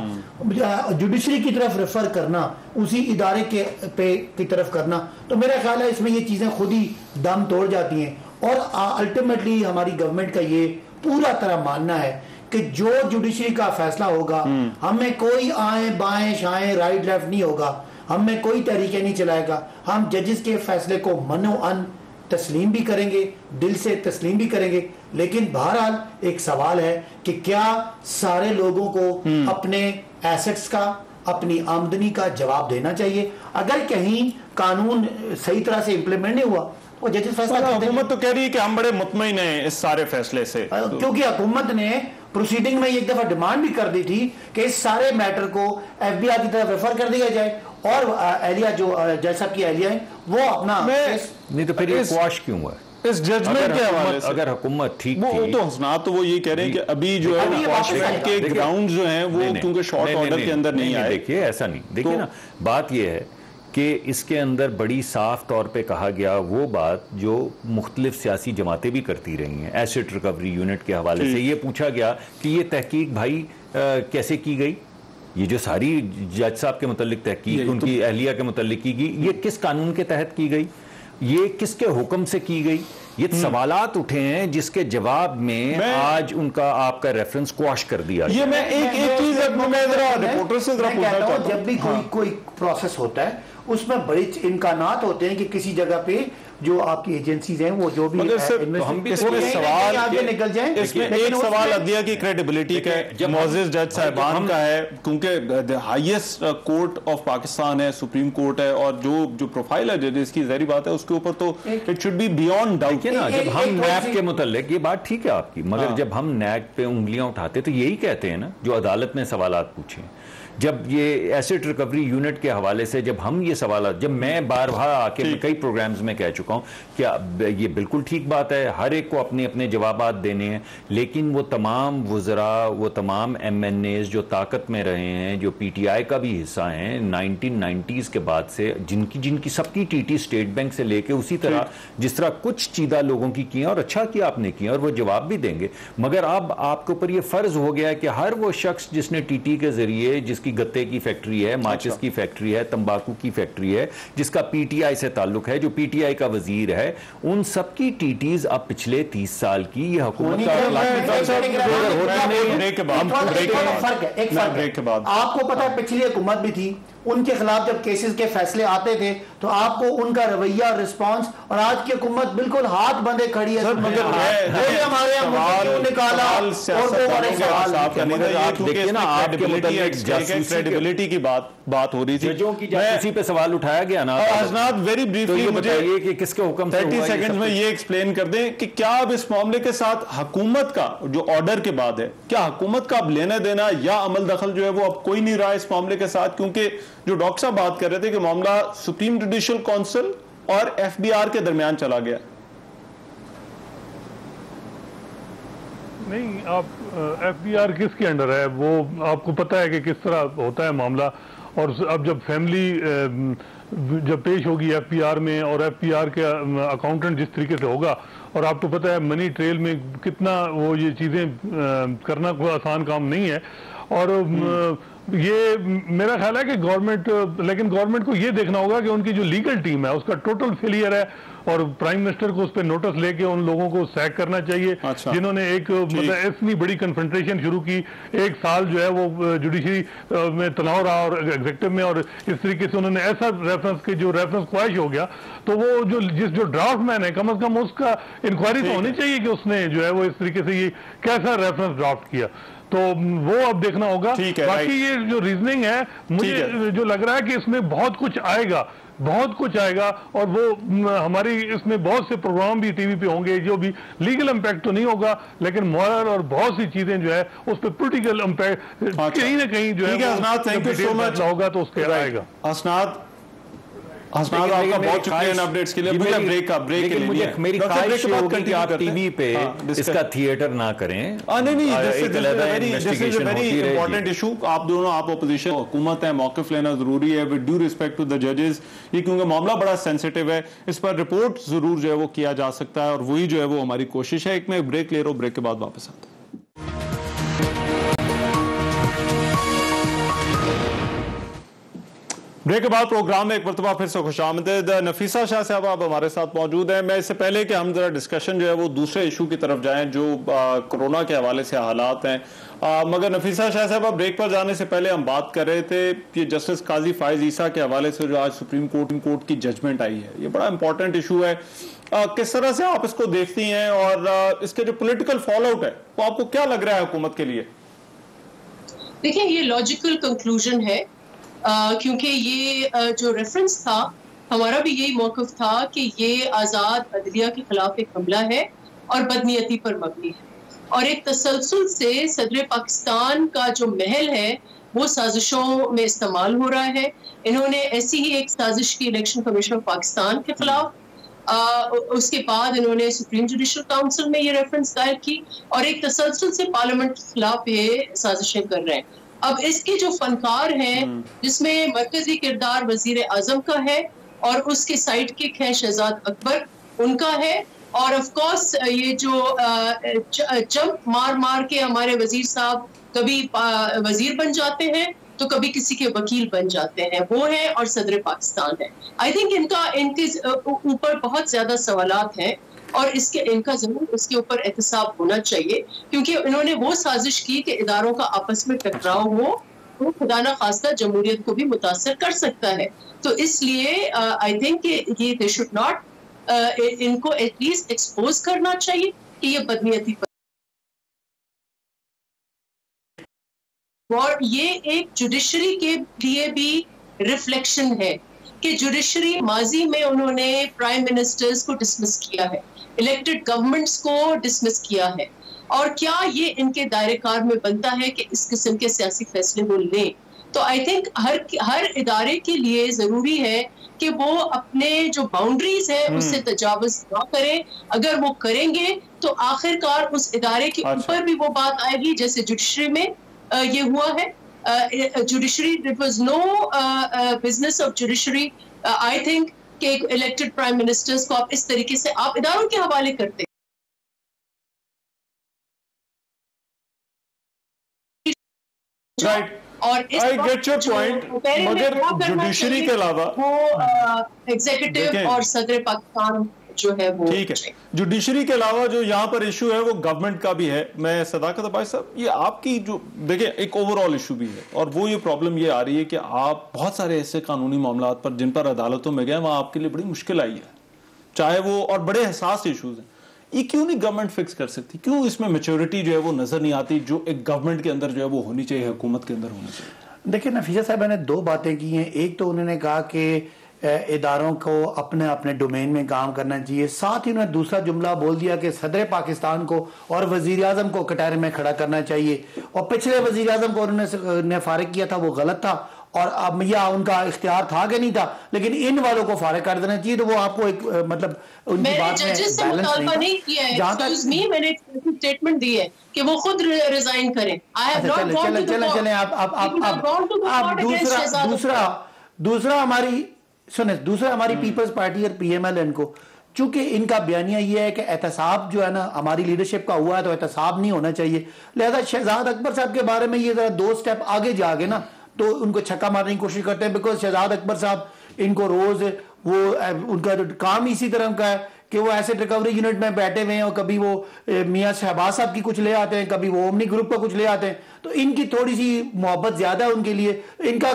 जुडिशरी की तरफ रेफर करना, उसी इदारे की तरफ करना, तो मेरा ख्याल है इसमें ये चीजें खुद ही दम तोड़ जाती हैं। और अल्टीमेटली हमारी गवर्नमेंट का ये पूरा तरह मानना है कि जो जुडिशरी का फैसला होगा, हमें कोई आए बाएं शाएं राइट लेफ्ट नहीं होगा, हमें कोई तरीके नहीं चलाएगा। हम जजेस के फैसले को मनो अन तस्लीम भी करेंगे, दिल से तस्लीम भी करेंगे। लेकिन बहरहाल एक सवाल है कि क्या सारे लोगों को अपने एसेट्स का, अपनी आमदनी का जवाब देना चाहिए? अगर कहीं कानून सही तरह से इंप्लीमेंट नहीं हुआ वो जजेस फैसला करते हैं। हुकूमत तो कह रही है कि हम बड़े मुतमईन हैं इस सारे फैसले से, क्योंकि हुकूमत ने प्रोसीडिंग में एक दफा डिमांड भी कर दी थी कि इस सारे मैटर को FBI की तरफ रेफर कर दिया जाए और एहलिया जो जज साहब की एहलिया है वो अपना नहीं तो फिर ये क्वाश क्यों हुआ? इस जजमेंट के हवाले से अगर हुकूमत ठीक थी तो हसनात तो वो ये कह रहे हैं कि अभी जो है क्वाशमेंट के ग्राउंड जो हैं वो क्योंकि शॉर्ट ऑर्डर के अंदर नहीं आए। देखिए ऐसा नहीं, देखिए ना बात ये है कि इसके अंदर बड़ी साफ तौर पे कहा गया वो बात जो मुख्तलिफ सियासी जमातें भी करती रही हैं। एसेट रिकवरी यूनिट के हवाले से ये पूछा गया कि ये तहकीक भाई कैसे की गई, ये जो सारी जज साहब के मुतालिक तहकीक उनकी अहलिया के मुतालिक की गई, ये किस कानून के तहत की गई, ये किसके हुक्म से की गई, ये सवालात उठे हैं जिसके जवाब में आज उनका आपका रेफरेंस क्वाश कर दिया। ये मैं एक चीज मैं जरा रिपोर्टर से जरा पूछना चाहता हूं, जब भी कोई प्रोसेस होता है उसमें बड़े इम्कानात होते हैं कि किसी जगह पे जो आपकी एजेंसीज हैं वो जो भी हम भी इसमें सवाल आगे निकल जाएं। इसमें एक सवाल अदलिया की क्रेडिबिलिटी का है, मोअज़्ज़िज़ जज साहिबान का है, क्योंकि हाईएस्ट कोर्ट ऑफ पाकिस्तान है, सुप्रीम कोर्ट है, और जो प्रोफाइल है जजेस की ज़ाहिर बात है उसके ऊपर तो it should be beyond doubt ना। जब हम नैब के मुतालिक, ये बात ठीक है आपकी, मगर जब हम नैब पे उंगलियां उठाते तो यही कहते हैं ना जो अदालत ने सवालात पूछे। जब ये एसेट रिकवरी यूनिट के हवाले से जब हम ये सवाल, जब मैं बार-बार आके कई प्रोग्राम्स में कह चुका हूं कि ये बिल्कुल ठीक बात है, हर एक को अपने अपने जवाबात देने हैं, लेकिन वो तमाम वज़रा, वो तमाम MNAs जो ताकत में रहे हैं, जो PTI का भी हिस्सा हैं 1990s के बाद से, जिनकी सबकी TT स्टेट बैंक से लेके उसी तरह जिस तरह कुछ चीज़ा लोगों की किया और अच्छा किया आपने किया और वो जवाब भी देंगे, मगर अब आपके ऊपर ये फ़र्ज हो गया कि हर वो शख्स जिसने TT के जरिए, जिसकी गत्ते की फैक्ट्री है, माचिस की फैक्ट्री है, तंबाकू की फैक्ट्री है, जिसका PTI से ताल्लुक है, जो PTI का वजीर है, उन सबकी TTs अब पिछले 30 साल की ये हुकूमत का ब्रेक के बाद आपको पता है पिछली हुकूमत भी थी, उनके खिलाफ जब केसेस के फैसले आते थे तो आपको उनका रवैया, रिस्पांस, और आज की हुकूमत बिल्कुल हाथ बंधे खड़ी है। मगर हमारे क्रेडिबिलिटी की बात हो रही थी, जजों की जासूसी पे सवाल उठाया गया ना। वेरी ब्रीफली मुझे कि किसके हुक्म से 30 सेकंड में ये एक्सप्लेन कर दें कि क्या अब इस मामले के साथ हुकूमत का जो ऑर्डर के बाद है, क्या हुकूमत का अब लेना देना या अमल दखल जो है वो अब कोई नहीं रहा इस मामले के साथ? क्योंकि जो डॉक्टर साहब बात कर रहे थे कि मामला सुप्रीम जुडिशियल काउंसिल और FBR के दरमियान चला गया। नहीं, आप FBR किसके अंडर है वो आपको पता है कि किस तरह होता है मामला, और अब जब फैमिली जब पेश होगी FBR में और FBR के अकाउंटेंट जिस तरीके से होगा, और आपको पता है मनी ट्रेल में कितना वो ये चीज़ें करना कोई आसान काम नहीं है, और ये मेरा ख्याल है कि गवर्नमेंट को ये देखना होगा कि उनकी जो लीगल टीम है उसका टोटल फेलियर है, और प्राइम मिनिस्टर को उस पर नोटिस लेके उन लोगों को सैक करना चाहिए जिन्होंने एक मतलब इतनी बड़ी कन्फ्रंटेशन शुरू की। एक साल जो है वो जुडिशरी में तनाव रहा और एग्जेक्टिव में, और इस तरीके से उन्होंने ऐसा रेफरेंस ख्वाहिश हो गया, तो वो जो ड्राफ्ट मैन है कम से कम उसका इंक्वायरी तो होनी चाहिए कि उसने जो है वो इस तरीके से ये कैसा रेफरेंस ड्राफ्ट किया, तो वो अब देखना होगा। बाकी ये जो रीजनिंग है मुझे जो लग रहा है कि इसमें बहुत कुछ आएगा, और वो हमारी इसमें बहुत से प्रोग्राम भी टीवी पे होंगे जो भी लीगल इम्पैक्ट तो नहीं होगा, लेकिन मॉरल और बहुत सी चीजें जो है उस पर पोलिटिकल इम्पैक्ट कहीं ना कहीं जो है होगा तो उसके आएगा। हसनाद आपका बहुत शुक्रिया इन अपडेट्स के लिए। मुझे ब्रेक के लिए मेरी ख्वाहिश होगी कि आप टीवी पे इसका थिएटर ना करें। नहीं, this is a very important issue. आप दोनों, आप अपोजिशन, हुकूमत है, मौक़िफ़ लेना जरूरी है with due respect to the जजेस, ये क्योंकि मामला बड़ा सेंसिटिव है, इस पर रिपोर्ट जरूर जो है वो किया जा सकता है, और वही जो है वो हमारी कोशिश है। एक मैं ब्रेक ले रहा हूँ, ब्रेक के बाद वापस आता हूँ। ब्रेक के बाद प्रोग्राम में एक मरतबा फिर से खुशामदीद। नफीसा शाह साहब आप हमारे साथ मौजूद हैं। मैं इससे पहले कि हम जरा डिस्कशन जो है वो दूसरे इशू की तरफ जाएं जो कोरोना के हवाले से हालात हैं, मगर नफीसा शाह साहब आप ब्रेक पर जाने से पहले हम बात कर रहे थे कि जस्टिस काजी फाइज ईसा के हवाले से जो आज सुप्रीम कोर्ट की जजमेंट आई है, ये बड़ा इंपॉर्टेंट इशू है। किस तरह से आप इसको देखती हैं और इसके जो पॉलिटिकल फॉल आउट है वो आपको क्या लग रहा है हुकूमत के लिए? देखिए, ये लॉजिकल कंक्लूजन है, क्योंकि ये जो रेफरेंस था हमारा भी यही मौक़िफ़ था कि ये आज़ाद अदलिया के खिलाफ एक हमला है और बदनीयती पर मबनी है, और एक तसलसल से सदर पाकिस्तान का जो महल है वो साजिशों में इस्तेमाल हो रहा है। इन्होंने ऐसी ही एक साजिश की इलेक्शन कमीशन ऑफ पाकिस्तान के खिलाफ, उसके बाद इन्होंने सुप्रीम जुडिशल काउंसिल में ये रेफरेंस दायर की, और एक तसलसल से पार्लियामेंट के खिलाफ ये साजिशें कर रहे हैं। अब इसके जो फनकार हैं, जिसमें मरकजी किरदार वजीर आजम का है और उसके साइड किक है शहजाद अकबर उनका है, और ऑफ कोर्स ये जो जंप मार मार के हमारे वजीर साहब कभी वजीर बन जाते हैं तो कभी किसी के वकील बन जाते हैं, वो है, और सदर पाकिस्तान है। आई थिंक इनके ऊपर बहुत ज्यादा सवालात हैं, और इनका जरूर इसके ऊपर एहतसाब होना चाहिए, क्योंकि इन्होंने वो साजिश की कि इदारों का आपस में टकराव हो तो खुदा न खास्ता जमहूरियत को भी मुतासर कर सकता है। तो इसलिए आई थिंक ये दे शुड नॉट, इनको एटलीस्ट एक्सपोज करना चाहिए कि ये बदनीयती पर, और ये एक जुडिशरी के लिए भी रिफ्लेक्शन है कि जुडिशरी माजी में उन्होंने प्राइम मिनिस्टर्स को डिसमिस किया है, इलेक्टेड गवर्नमेंट्स को डिसमिस किया है, और क्या ये इनके दायरेकार में बनता है कि इस किस्म के सियासी फैसले वो लें। तो आई थिंक हर इदारे के लिए ज़रूरी है कि वो अपने जो बाउंड्रीज है उससे तजावुज़ ना करें। अगर वो करेंगे तो आखिरकार उस इदारे के ऊपर भी वो बात आएगी, जैसे जुडिशरी में ये हुआ है। Judiciary, it was no business of judiciary, I think, कि इलेक्टेड प्राइम मिनिस्टर्स को आप इस तरीके से आप इदारों के हवाले करते हैं। राइट, और आई गेट योर पॉइंट, मगर जुडिशरी के अलावा वो एग्जीक्यूटिव और सदर पाकिस्तान जो है वो ठीक है। जुडिशरी के अलावा जो यहाँ पर इशू है वो गवर्नमेंट का भी है। मैं सदाकत अब्बासी साहब, ये आपकी जो देखिए एक ओवरऑल इशू भी है, और वो ये प्रॉब्लम ये आ रही है कि आप बहुत सारे ऐसे कानूनी मामला पर जिन पर अदालतों में गए वहाँ आपके लिए बड़ी मुश्किल आई है, चाहे वो, और बड़े हसास इशूज हैं। ये क्यों नहीं गवर्नमेंट फिक्स कर सकती? क्यों इसमें मैच्योरिटी जो है वो नजर नहीं आती जो एक गवर्नमेंट के अंदर जो है वो होनी चाहिए, हुकूमत के अंदर होनी चाहिए? देखिए नफीसा साहब ने दो बातें की हैं। एक तो उन्होंने कहा कि इदारों को अपने अपने डोमेन में काम करना चाहिए, साथ ही उन्होंने दूसरा जुमला बोल दिया कि सदर पाकिस्तान को और वजीर आजम को कटहरे में खड़ा करना चाहिए, और पिछले वजीर आजम को उन्होंने फारिग किया था वो गलत था, और अब या उनका इख्तियार था कि नहीं था, लेकिन इन वालों को फारिग कर देना चाहिए। तो वो आपको एक मतलब उनकी बात में बैलेंस नहीं किया है। जहां तक मैंने एक स्टेटमेंट दी है कि वो खुद रिजाइन करें। चले आप दूसरा हमारी सुने, दूसरा हमारी पीपल्स पार्टी और पीएमएल को, चूंकि इनका बयानिया ये है कि एहतसाब जो है ना हमारी लीडरशिप का हुआ है तो एहतसाब नहीं होना चाहिए, लिहाजा शहजाद अकबर साहब के बारे में ये जरा 2 स्टेप आगे जाके ना तो उनको छक्का मारने की कोशिश करते हैं, बिकॉज शहजाद अकबर साहब इनको रोज वो उनका काम इसी तरह का है कि वो एसेट रिकवरी यूनिट में बैठे हुए हैं, और कभी वो मियां शहबाज साहब की कुछ ले आते हैं, कभी वो ओमनी ग्रुप का कुछ ले आते हैं, तो इनकी थोड़ी सी मोहब्बत ज्यादा है उनके लिए। इनका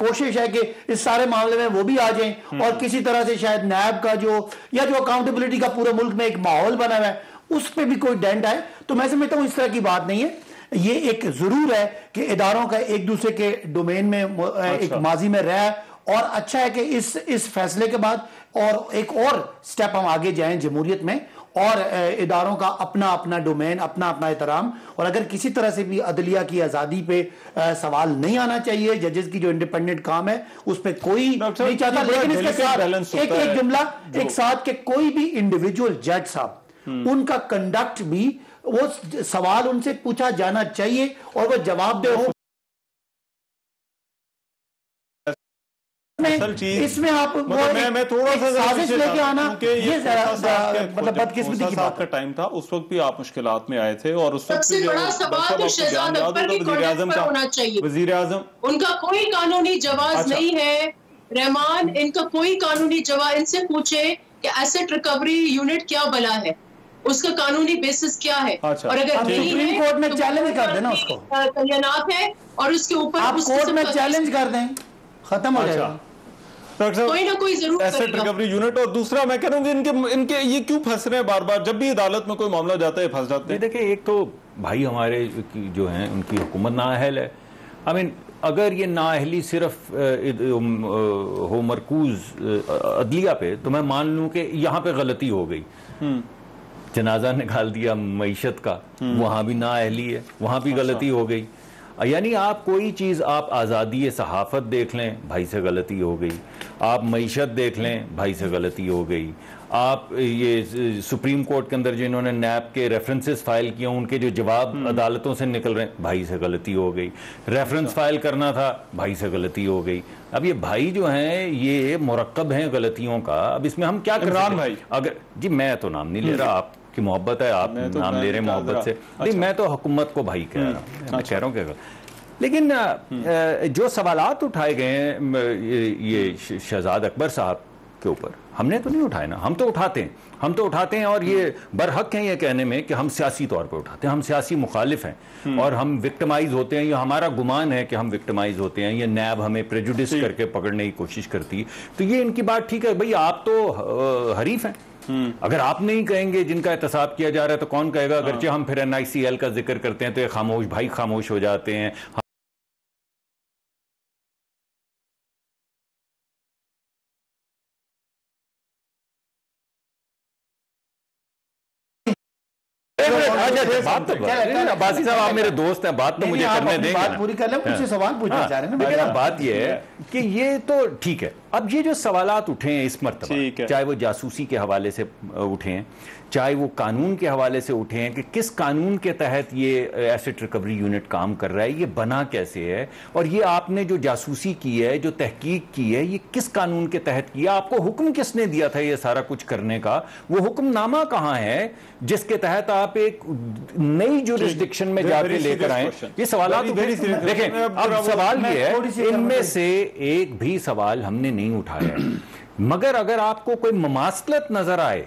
कोशिश है कि इस सारे मामले में वो भी आ जाएं, और किसी तरह से शायद नैब का जो या जो अकाउंटेबिलिटी का पूरे मुल्क में एक माहौल बना हुआ है उस पर भी कोई डेंट आए। तो मैं समझता हूँ इस तरह की बात नहीं है। ये एक जरूर है कि इदारों का एक दूसरे के डोमेन में एक माजी में रहा है, और अच्छा है कि इस फैसले के बाद और एक और स्टेप हम आगे जाएं जमहूरियत में, और इदारों का अपना अपना डोमेन, अपना अपना एहतराम, और अगर किसी तरह से भी अदलिया की आज़ादी पे सवाल नहीं आना चाहिए, जजेस की जो इंडिपेंडेंट काम है उस पर कोई नहीं चाहता, लेकिन इसके साथ एक जुमला एक साथ के कोई भी इंडिविजुअल जज साहब उनका कंडक्ट भी, वो सवाल उनसे पूछा जाना चाहिए और वो जवाब दे। इसमें आप मैं थोड़ा सा साजिश लेके आना, ये मतलब बदकिस्मती की बात का टाइम था, उस वक्त भी आप मुश्किलात में आए थे, और उस वक्त सबसे बड़ा सवाल तो शहजाद अकबर के कॉन्टेक्स्ट पर होना चाहिए। वजीर आजम, उनका कोई कानूनी जवाब नहीं है रहमान, इनका कोई कानूनी जवाब, इनसे पूछे कि एसेट रिकवरी यूनिट क्या बला है, उसका कानूनी बेसिस क्या है, और अगर सुप्रीम कोर्ट में चैलेंज कर देना उसको, तैनात है और उसके ऊपर आप कोर्ट में चैलेंज कर दें, खत्म हो जाएगा। कोई ना कोई जरूर एसेट रिकवरी यूनिट। और दूसरा मैं कह रहा हूँ इनके ये क्यों फंस रहे हैं बार बार, जब भी अदालत में कोई मामला जाता है फंस जाते हैं। देखिए, एक तो भाई हमारे जो हैं उनकी हुकूमत नाअहल है। आई मीन अगर ये नाअहली सिर्फ हो मरकूज अदलिया पे, तो मैं मान लूं कि यहाँ पे गलती हो गई, जनाजा निकाल दिया मईशत का, वहां भी नाअहली है, वहां भी गलती हो गई। यानी आप कोई चीज़, आप आज़ादी सहाफ़त देख लें, भाई से गलती हो गई, आप मईशत देख लें, भाई से गलती हो गई, आप ये सुप्रीम कोर्ट के अंदर जिन्होंने नैब के रेफरेंसेस फाइल किए उनके जो जवाब अदालतों से निकल रहे हैं, भाई से गलती हो गई, रेफरेंस फाइल करना था, भाई से गलती हो गई। अब ये भाई जो हैं ये मुरक्कब हैं गलतियों का। अब इसमें हम क्या कर सकते हैं? भाई अगर जी मैं तो नाम नहीं ले रहा, आप की मोहब्बत है, आप तो नाम ले रहे हैं मोहब्बत से। नहीं, मैं तो हुकूमत को भाई कह रहा हूँ, मैं कह रहा हूँ क्या। लेकिन जो सवालात उठाए गए हैं ये शहजाद अकबर साहब के ऊपर, हमने तो नहीं उठाए ना, हम तो उठाते हैं और ये बरहक हैं ये कहने में कि हम सियासी तौर पर उठाते हैं, हम सियासी मुखालिफ हैं और हम विक्टिमाइज होते हैं, ये हमारा गुमान है कि हम विक्टिमाइज होते हैं, ये नैब हमें प्रेजुडिस करके पकड़ने की कोशिश करती है। तो ये इनकी बात ठीक है, भाई आप तो हरीफ हैं, अगर आप नहीं कहेंगे जिनका एहतसाब किया जा रहा है तो कौन कहेगा? अगरचे हम फिर NICL का जिक्र करते हैं तो ये खामोश भाई खामोश हो जाते हैं। बात तो बासी साहब आप मेरे दोस्त हैं, बात तो मुझे करने देंगे, बात पूरी कर ले, मुझसे सवाल पूछना चाह रहे हैं। लेकिन बात ये है कि ये तो ठीक है, अब ये जो सवालात उठे हैं इस मर्तबा, चाहे वो जासूसी के हवाले से उठे हैं, चाहे वो कानून के हवाले से उठे हैं कि किस कानून के तहत ये एसेट रिकवरी यूनिट काम कर रहा है, ये बना कैसे है, और ये आपने जो जासूसी की है, जो तहकीक की है, ये किस कानून के तहत किया, आपको हुक्म किसने दिया था ये सारा कुछ करने का, वो हुक्मनामा कहाँ है जिसके तहत आप एक नई जुरिस्डिक्शन में जाके लेकर आए? ये सवाल देखें, अब सवाल ये है, इनमें से एक भी सवाल हमने नहीं उठाया, मगर अगर आपको कोई ममासलत नजर आए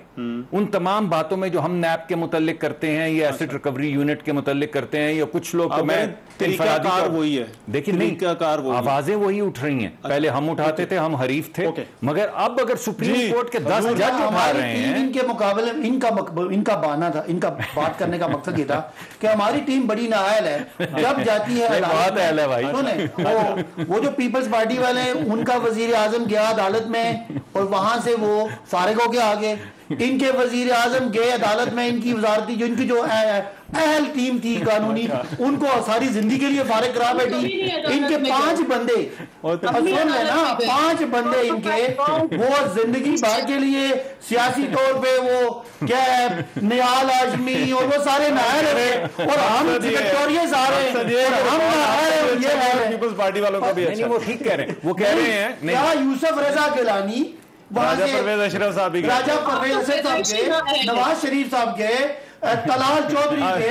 उन तमाम बातों में जो हम नैब के मुतल्लिक करते हैं या एसेट रिकवरी यूनिट के मुतल्लिक करते हैं, या कुछ लोग तो मैं तरीकाकार वही है, देखिए नहीं, आवाजें वही उठ रही हैं। पहले हम उठाते थे, हम हरीफ थे, मगर अब अगर सुप्रीम कोर्ट के 10 जज उठा रहे हैं, इनके मुकाबले इनका बाना था, इनका बात करने का मकसद ये था कि हमारी टीम बड़ी नाअहल है, जब जाती है बात है भाई, वो जो पीपल्स पार्टी वाले हैं उनका वजीर आजम गया अदालत में और वहां से वो फारिग होके आ गए, इनके वजीर आजम गए अदालत में, इनकी वजारती जो इनकी जो अहल टीम थी कानूनी, उनको सारी जिंदगी के लिए फारिग करा बैठी। इनके 5 बंदे सुन लेना, 5 बंदे इनके वो जिंदगी भर के लिए सियासी तौर पे वो क्या है, नियाल आजमी और वो सारे नायर है, और हम विक्टोरियस आ रहे हैं, हम नायर, ये पीपल्स पार्टी वालों का भी अच्छा, वो ठीक कह रहे हैं, वो कह रहे हैं क्या यूसुफ रजा गिलानी, राजा परवेज अशरफ साहब भी, राजा परवेज अशरफ साहब के, नवाज शरीफ साहब के, तलाल चौधरी के,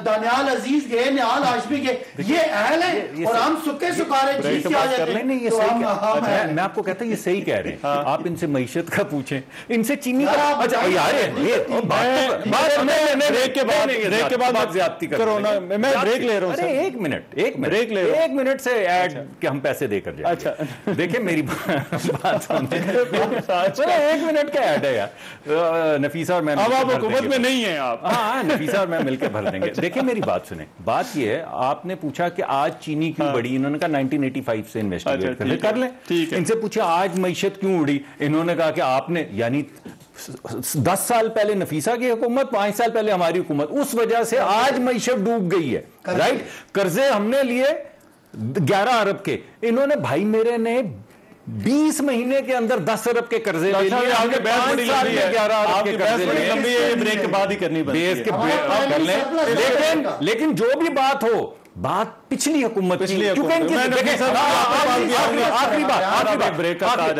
दानियाल अजीज के, निहाल हाशमी के, ये अहल है, और हम सुखे सुखारे चीज से आ जाते हैं। नहीं, ये सही मैं आपको कहता हूँ ये सही कह रहे हैं। आप इनसे मईशत का पूछें, इनसे चीनी का, अच्छा यार ब्रेक के बाद आप ज्यादती करो ना, मैं ब्रेक ले रहा हूँ। अरे एक मिनट से ऐड के हम पैसे देकर जाए। अच्छा देखिए मेरी बात सुनिए, 1 मिनट का ऐड है यार। नफीसा और मैं, अब आप हुकूमत में नहीं है आप, हाँ नफीसा और मैं मिलकर भर देंगे। देखिए मेरी बात सुने, बात ये है, आपने पूछा कि आज चीनी क्यों बढ़ी, इन्होंने कहा 1985 से इन्वेस्टिगेट कर लें। इनसे पूछा आज मईशत क्यों उड़ी, इन्होंने कहा कि आपने, यानी 10 साल पहले नफीसा की हुकूमत, 5 साल पहले हमारी हुकूमत, उस वजह से आज मईशत डूब गई है, राइट। कर्जे हमने लिए 11 अरब के, इन्होंने भाई मेरे ने 20 महीने के अंदर 10 अरब के कर्जे ले लिए। आपके बहस बड़ी लंबी है, 11 अरब के कर्जे लंबी है, ब्रेक के बाद ही करनी पड़ेगी। लेकिन जो भी बात हो, बात पिछली हुकूमत की, आखिरी बात,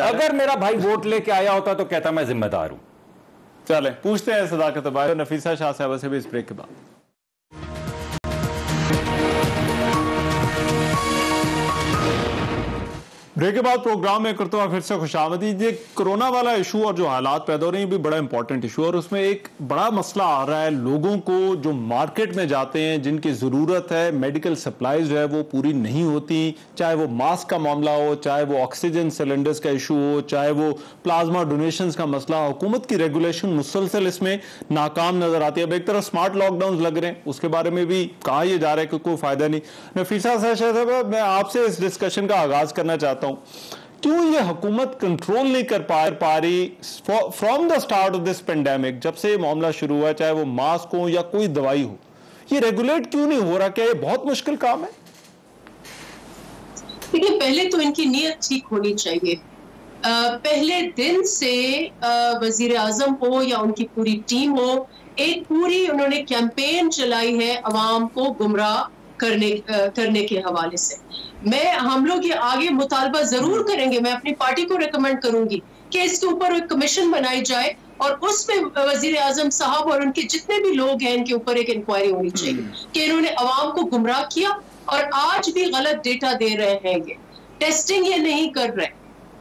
अगर मेरा भाई वोट लेके आया होता तो कहता मैं जिम्मेदार हूं। चले पूछते हैं सदाकत भाई नफीसा शाह साहब से भी इस ब्रेक के बाद। ब्रेक के बाद प्रोग्राम में करते हुए फिर से खुशामदीद। ये कोरोना वाला इशू और जो हालात पैदा हो रहे हैं भी बड़ा इंपॉर्टेंट इशू है और उसमें एक बड़ा मसला आ रहा है लोगों को जो मार्केट में जाते हैं जिनकी ज़रूरत है, मेडिकल सप्लाईज जो है वो पूरी नहीं होती, चाहे वो मास्क का मामला हो, चाहे वो ऑक्सीजन सिलेंडर्स का इशू हो, चाहे वो प्लाज्मा डोनेशंस का मसला। हुकूमत की रेगुलेशन मुसलसल इसमें नाकाम नजर आती है। अब एक तरफ स्मार्ट लॉकडाउन लग रहे हैं, उसके बारे में भी कहा यह जा रहा है कि कोई फायदा नहीं। नफीसा साहब, मैं आपसे इस डिस्कशन का आगाज करना चाहता हूं, क्यों ये हुकूमत कंट्रोल नहीं कर पा रही from the start of this pandemic, जब से मामला शुरू हुआ, चाहे वो मास्क हो या कोई दवाई हो, ये रेगुलेट क्यों नहीं हो रहा? क्या ये बहुत मुश्किल काम है? देखिए, पहले तो इनकी नीयत ठीक होनी चाहिए। पहले दिन से वजीर आजम हो या उनकी पूरी टीम हो, एक पूरी उन्होंने कैंपेन चलाई है अवाम को गुमराह करने के हवाले से। हम लोग ये आगे मुतालबा जरूर करेंगे, मैं अपनी पार्टी को रिकमेंड करूंगी कि इसके ऊपर एक कमीशन बनाई जाए और उसमें वजीर आजम साहब और उनके जितने भी लोग हैं इनके ऊपर एक इंक्वायरी होनी चाहिए कि इन्होंने अवाम को गुमराह किया और आज भी गलत डेटा दे रहे हैं। ये टेस्टिंग ये नहीं कर रहे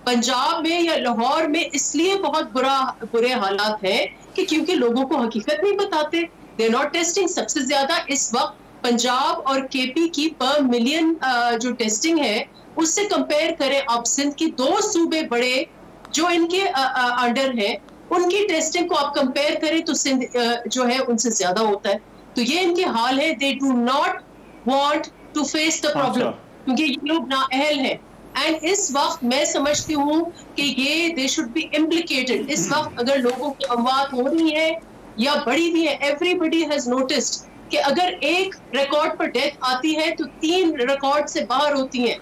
पंजाब में या लाहौर में, इसलिए बहुत बुरे हालात हैं कि क्योंकि लोगों को हकीकत नहीं बताते। They not testing. सबसे ज्यादा इस वक्त पंजाब और केपी की पर मिलियन जो टेस्टिंग है उससे कंपेयर करें आप, सिंध की 2 सूबे बड़े जो इनके अंडर है उनकी टेस्टिंग को आप कंपेयर करें तो सिंध जो है उनसे ज्यादा होता है। तो ये इनके हाल है। They do not want to face the problem क्योंकि ये लोग नाअहल हैं। एंड इस वक्त मैं समझती हूँ कि ये दे शुड बी इम्प्लीकेटेड। इस वक्त अगर लोगों की अमवात हो रही है या बढ़ी हुई है, एवरीबडी हैज नोटिस्ड कि अगर एक रिकॉर्ड पर डेथ आती है तो 3 रिकॉर्ड से बाहर होती हैं।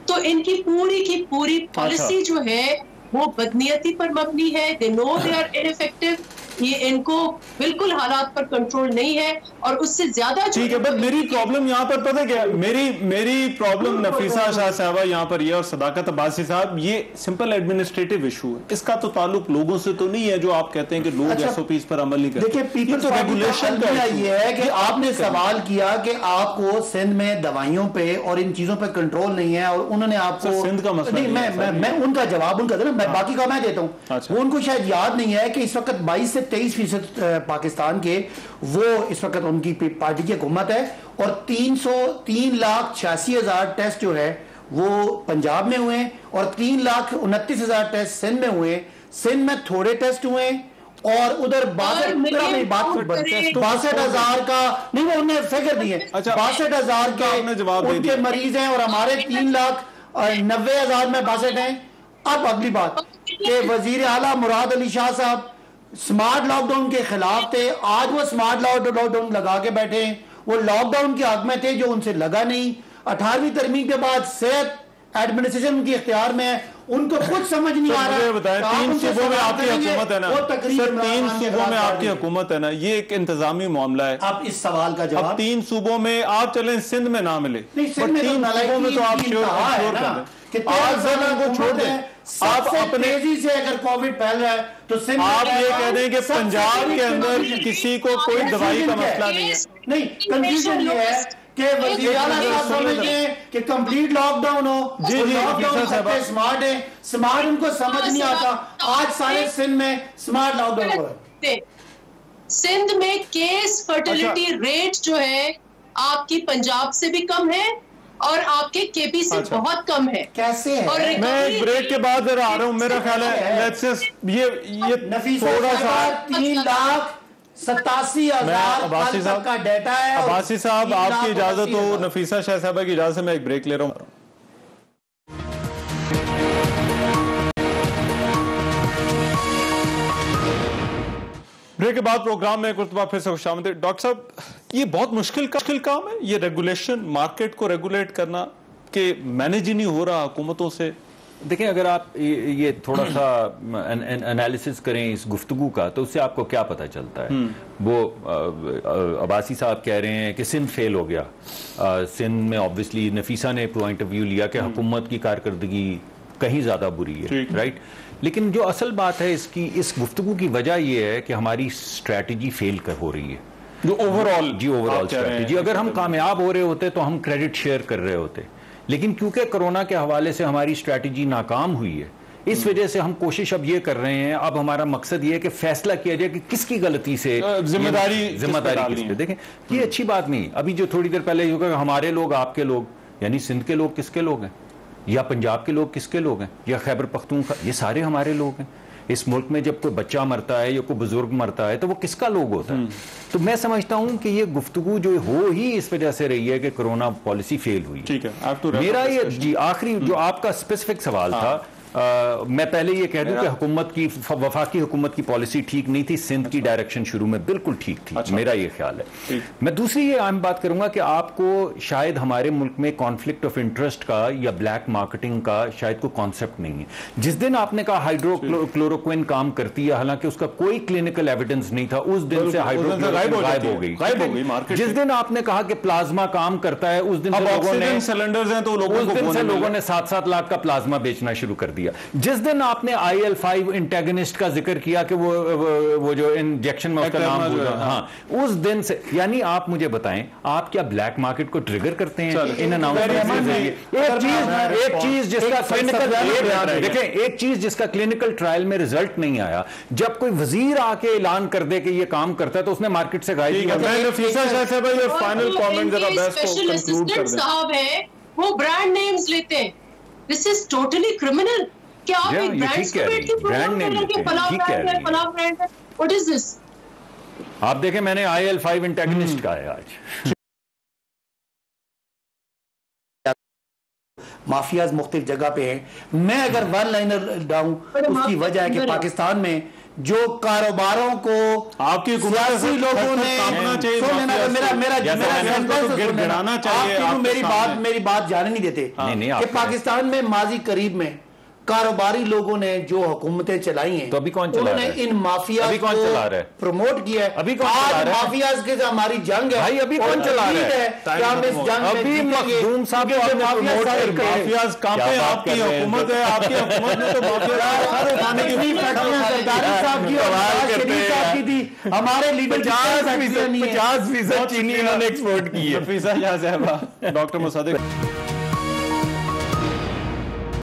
तो इनकी पूरी की पूरी पॉलिसी जो है वो बदनीयती पर मबनी है। They know they are ineffective. ये इनको बिल्कुल हालात पर कंट्रोल नहीं है और उससे ज्यादा ठीक है। बट मेरी प्रॉब्लम यहाँ पर पता क्या, मेरी प्रॉब्लम नफीसा शाह साहबा यहाँ पर ये और सदाकत अब्बासी साहब, ये सिंपल एडमिनिस्ट्रेटिव इशू है। इसका तो ताल्लुक लोगों से तो नहीं है जो आप कहते हैं कि लोग एसओपीज पर अमल नहीं करते। देखिए, तो रेगुलेशन का ये है कि आपने सवाल किया कि आपको सिंध में दवाइयों पे और इन चीजों पे कंट्रोल नहीं है और उन्होंने आपको सिंध का मसला नहीं, मैं उनका जवाब उनका देना, मैं बाकी का मैं देता हूँ। वो उनको शायद याद नहीं है कि इस वक्त 22 से 23% पाकिस्तान के वो इस वक्त उनकी पार्टी की हुकूमत है और 3,86,000 टेस्ट जो है वो पंजाब में हुए और 3,29,000 टेस्ट सिंध में हुए। सिंध में थोड़े टेस्ट हुए और उधर 62,000 का नहीं, वो उन्हें फिगर दिए 62,000 के उनके मरीज हैं और हमारे 3,90,000 में 62 हैं। अब अगली बात कि वजीर आला मुराद अली शाह साहब स्मार्ट लॉकडाउन के खिलाफ थे। आज वो स्मार्ट लॉकडाउन लगा के बैठे हैं। वो लॉकडाउन के हक में थे जो उनसे लगा नहीं। 18वीं तरमीम के बाद सेहत एडमिनिस्ट्रेशन उनके इख्तियार में है, उनको कुछ समझ नहीं आ रहा। बताएं, 3 सूबों में आपकी हुकूमत है ना, 3 सूबों में आपकी हुकूमत है ना, ये एक इंतजामी मामला है। अब इस सवाल का जवाब 3 सूबों में आप चलें, सिंध में ना मिले, 3 सूबों में तो आप श्योर कर दें। आज उनको छोड़ दें। आप अपने तेजी से अगर कोविड फैल रहा है तो आप ये कह दें कि पंजाब के अंदर किसी को कोई दवाई का मसला नहीं है। नहीं, कंफ्यूजन ये है कि वज़ीर आला साहब समझते कि कंप्लीट लॉकडाउन हो। जी लॉकडाउन स्मार्ट है, स्मार्ट उनको समझ नहीं आता। आज सारे सिंध में स्मार्ट लॉकडाउन हो रहा है। सिंध में केस फर्टिलिटी रेट जो है आपकी पंजाब से भी कम है और आपके केपी से बहुत कम है। कैसे है? और मैं ब्रेक के बाद जरा आ रहा हूँ। मेरा ख्याल है लेट्स ये थोड़ा सा 3,87,000 अब्बासी साहब का डेटा है। अब्बासी साहब आपकी इजाजत हो, नफीसा शाह साहबा की इजाजत से मैं एक ब्रेक ले रहा हूँ। ब्रेक के बाद प्रोग्राम में कुछ फिर से खुशामदीद। डॉक्टर साहब, ये बहुत मुश्किल काम है ये रेगुलेशन, मार्केट को रेगुलेट करना, कि मैनेज ही नहीं हो रहा हुकूमतों से। देखें, अगर आप ये थोड़ा सा एनालिसिस करें इस गुफ्तगू का तो उससे आपको क्या पता चलता है। वो अब्बासी साहब कह रहे हैं कि सिंध फेल हो गया। सिंध में ऑब्वियसली नफीसा ने पॉइंट ऑफ व्यू लिया कि हुकूमत की कारकर्दगी कहीं ज़्यादा बुरी है, राइट। लेकिन जो असल बात है इस गुफ्तगू की वजह यह है कि हमारी स्ट्रैटेजी फेल हो रही है, जो ओवरऑल स्ट्रैटेजी। अगर हम कामयाब हो रहे होते तो हम क्रेडिट शेयर कर रहे होते, लेकिन क्योंकि कोरोना के हवाले से हमारी स्ट्रैटेजी नाकाम हुई है, इस वजह से हम कोशिश अब ये कर रहे हैं, अब हमारा मकसद ये है कि फैसला किया जाए कि किसकी गलती से जिम्मेदारी किस पे। देखें ये अच्छी बात नहीं। अभी जो थोड़ी देर पहले होगा हमारे लोग आपके लोग, यानी सिंध के लोग किसके लोग हैं, या पंजाब के लोग किसके लोग हैं, या खैबर पख्तूनख्वा, ये सारे हमारे लोग हैं। इस मुल्क में जब कोई बच्चा मरता है या कोई बुजुर्ग मरता है तो वो किसका लोग होता है। तो मैं समझता हूं कि ये गुफ्तगू जो हो ही इस वजह से रही है कि कोरोना पॉलिसी फेल हुई। ठीक है, मेरा ये जी आखिरी जो आपका स्पेसिफिक सवाल था, मैं पहले ये कह दूं कि हुकूमत की, वफाकी हुकूमत की पॉलिसी ठीक नहीं थी, सिंध की डायरेक्शन शुरू में बिल्कुल ठीक थी। मेरा ये ख्याल है। मैं दूसरी ये आम बात करूंगा कि आपको शायद हमारे मुल्क में कॉन्फ्लिक्ट ऑफ इंटरेस्ट का या ब्लैक मार्केटिंग का शायद कोई कॉन्सेप्ट नहीं है। जिस दिन आपने कहा हाइड्रोक्लोरोक्विन काम करती है, हालांकि उसका कोई क्लिनिकल एविडेंस नहीं था, उस दिन से हाइड्रोक्लोरोक्विन गायब हो गई। जिस दिन आपने कहा कि प्लाज्मा काम करता है, उस दिन सिलेंडर्स हैं तो लोगों ने 7-7 लाख का प्लाज्मा बेचना शुरू कर दिया। जिस दिन आपने IL-5 इंटेगनिस्ट का जिक्र किया कि वो जो इंजेक्शन में उसका नाम भूल, हाँ, उस दिन से, यानी आप मुझे बताएं, आप क्या ब्लैक मार्केट को ट्रिगर करते हैं इन अनाउंसमेंट? एक चीज जिसका क्लिनिकल, देखें, एक चीज जिसका क्लिनिकल ट्रायल में रिजल्ट नहीं आया, जब कोई वजीर आके ऐलान कर दे कि ये काम करता है तो उसने मार्केट से गायब किया। फाइनल कमेंट जरा बेस्ट को कंक्लूड कर दें। साहब है वो ब्रांड नेम्स लेते हैं, दिस इज टोटली क्रिमिनल। क्या आप एक ब्रांड को बैठ के ब्रांड नेम लेते हैं, ठीक कह रही हैं। What is this? आप देखें, मैंने IL-5 इंटेगनिस्ट का है आज। माफियाज मुख्तलिफ जगह पे हैं। मैं अगर वन लाइनर डाऊं, उसकी वजह है कि पाकिस्तान में जो कारोबारों को आपकी सियासी लोगों ने मेरी बात जाने नहीं देते कि पाकिस्तान में माजी करीब में कारोबारी लोगों ने जो हुकूमतें चलाई हैं, तो अभी कौन चला रहा है? इन माफिया अभी कौन चला रहा है? प्रमोट किया है। अभी कौन चला रहा है? माफियाज के हमारी जंग है भाई, अभी कौन चला रहा है? अभी मखदूम साहब को आपने प्रमोट करके, माफियाज कांपे, आपकी हुकूमत है, आपकी हुकूमत में तो माफिया उठाने की फैक्ट्रियां सरदारी साहब की और शरीफ साहब की थी। हमारे लीडर 50% चीनी इन्होंने एक्सपोर्ट की है। नफीसा शाह साहबा, डॉक्टर मुसादिक।